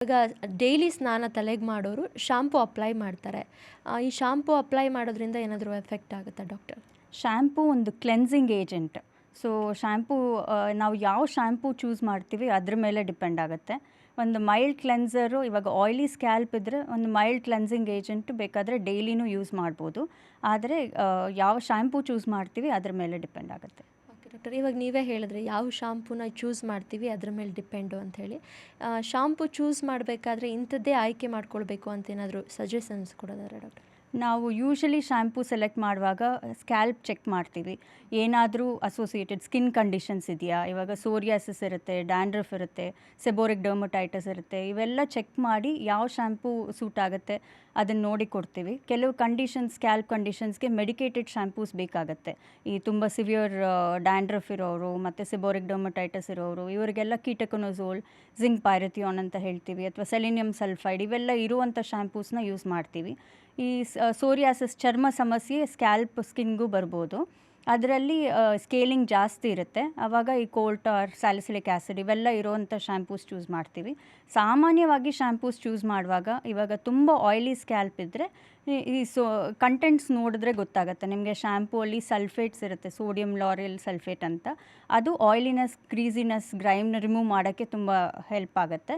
ಇವಾಗ ಡೈಲಿ ಸ್ನಾನ ತಲೆಗೆ ಮಾಡೋರು ಶಾಂಪೂ ಅಪ್ಲೈ ಮಾಡ್ತಾರೆ. ಈ ಶಾಂಪೂ ಅಪ್ಲೈ ಮಾಡೋದ್ರಿಂದ ಏನಾದರೂ ಎಫೆಕ್ಟ್ ಆಗುತ್ತಾ ಡಾಕ್ಟರ್? ಶ್ಯಾಂಪೂ ಒಂದು ಕ್ಲೆನ್ಸಿಂಗ್ ಏಜೆಂಟ್. ಸೊ ಶ್ಯಾಂಪೂ ನಾವು ಯಾವ ಶ್ಯಾಂಪೂ ಚೂಸ್ ಮಾಡ್ತೀವಿ ಅದ್ರ ಮೇಲೆ ಡಿಪೆಂಡ್ ಆಗುತ್ತೆ. ಒಂದು ಮೈಲ್ಡ್ ಕ್ಲೆನ್ಸರು, ಇವಾಗ ಆಯ್ಲಿ ಸ್ಕ್ಯಾಲ್ಪ್ ಇದ್ದರೆ ಒಂದು ಮೈಲ್ಡ್ ಕ್ಲೆನ್ಸಿಂಗ್ ಏಜೆಂಟ್ ಬೇಕಾದರೆ ಡೈಲಿನೂ ಯೂಸ್ ಮಾಡ್ಬೋದು. ಆದರೆ ಯಾವ ಶ್ಯಾಂಪೂ ಚೂಸ್ ಮಾಡ್ತೀವಿ ಅದ್ರ ಮೇಲೆ ಡಿಪೆಂಡ್ ಆಗುತ್ತೆ. ಓಕೆ ಡಾಕ್ಟರ್, ಇವಾಗ ನೀವೇ ಹೇಳಿದ್ರಿ ಯಾವ ಶಾಂಪೂನ ಚೂಸ್ ಮಾಡ್ತೀವಿ ಅದ್ರ ಮೇಲೆ ಡಿಪೆಂಡು ಅಂಥೇಳಿ. ಶಾಂಪೂ ಚೂಸ್ ಮಾಡಬೇಕಾದ್ರೆ ಇಂಥದ್ದೇ ಆಯ್ಕೆ ಮಾಡ್ಕೊಳ್ಬೇಕು ಅಂತ ಏನಾದರೂ ಸಜೆಷನ್ಸ್ ಕೊಡೋದಾರೆ ಡಾಕ್ಟರ್? ನಾವು ಯೂಶಲಿ ಶ್ಯಾಂಪೂ ಸೆಲೆಕ್ಟ್ ಮಾಡುವಾಗ ಸ್ಕ್ಯಾಲ್ಪ್ ಚೆಕ್ ಮಾಡ್ತೀವಿ. ಏನಾದರೂ ಅಸೋಸಿಯೇಟೆಡ್ ಸ್ಕಿನ್ ಕಂಡೀಷನ್ಸ್ ಇದೆಯಾ, ಇವಾಗ ಸೋರಿಯಾಸಿಸ್ ಇರುತ್ತೆ, ಡ್ಯಾಂಡ್ರಫ್ ಇರುತ್ತೆ, ಸೆಬೋರಿಕ್ ಡರ್ಮಟೈಟಿಸ್ ಇರುತ್ತೆ. ಇವೆಲ್ಲ ಚೆಕ್ ಮಾಡಿ ಯಾವ ಶ್ಯಾಂಪೂ ಸೂಟ್ ಆಗುತ್ತೆ ಅದನ್ನು ನೋಡಿ ಕೊಡ್ತೀವಿ. ಕೆಲವು ಸ್ಕ್ಯಾಲ್ಪ್ ಕಂಡೀಷನ್ಸ್ಗೆ ಮೆಡಿಕೇಟೆಡ್ ಶ್ಯಾಂಪೂಸ್ ಬೇಕಾಗುತ್ತೆ. ಈ ತುಂಬ ಸಿವಿಯರ್ ಡ್ಯಾಂಡ್ರಫ್ ಇರೋರು ಮತ್ತು ಸೆಬೋರಿಕ್ ಡರ್ಮಟೈಟಿಸ್ ಇರೋರು, ಇವರಿಗೆಲ್ಲ ಕೀಟಕೊನೊಝೋಲ್, ಜಿಂಕ್ ಪೈರಥಿಯಾನ್ ಅಂತ ಹೇಳ್ತೀವಿ, ಅಥವಾ ಸೆಲೆನಿಯಂ ಸಲ್ಫೈಡ್ ಇವೆಲ್ಲ ಇರುವಂಥ ಶ್ಯಾಂಪೂಸ್ನ ಯೂಸ್ ಮಾಡ್ತೀವಿ. ಈ ಸೋರಿಯಾಸಿಸ್ ಚರ್ಮ ಸಮಸ್ಯೆ ಸ್ಕಿನ್ಗೂ ಬರ್ಬೋದು. ಅದರಲ್ಲಿ ಸ್ಕೇಲಿಂಗ್ ಜಾಸ್ತಿ ಇರುತ್ತೆ. ಆವಾಗ ಈ ಕೋಲ್ಟಾರ್, ಸ್ಯಾಲಿಸಿಲಿಕ್ ಆ್ಯಸಿಡ್ ಇವೆಲ್ಲ ಇರೋವಂಥ ಶ್ಯಾಂಪೂಸ್ ಚೂಸ್ ಮಾಡ್ತೀವಿ. ಸಾಮಾನ್ಯವಾಗಿ ಶ್ಯಾಂಪೂಸ್ ಚೂಸ್ ಮಾಡುವಾಗ ಇವಾಗ ತುಂಬ ಆಯ್ಲಿ ಸ್ಕ್ಯಾಲ್ಪ್ ಇದ್ದರೆ ಈ ಕಂಟೆಂಟ್ಸ್ ನೋಡಿದ್ರೆ ಗೊತ್ತಾಗುತ್ತೆ ನಿಮಗೆ. ಶ್ಯಾಂಪೂ ಅಲ್ಲಿ ಸಲ್ಫೇಟ್ಸ್ ಇರುತ್ತೆ, ಸೋಡಿಯಂ ಲಾರೆಲ್ ಸಲ್ಫೇಟ್ ಅಂತ. ಅದು ಆಯ್ಲಿನೆಸ್, ಗ್ರೀಸಿನೆಸ್, ಗ್ರೈಮ್ನ ರಿಮೂವ್ ಮಾಡೋಕ್ಕೆ ತುಂಬ ಹೆಲ್ಪ್ ಆಗುತ್ತೆ.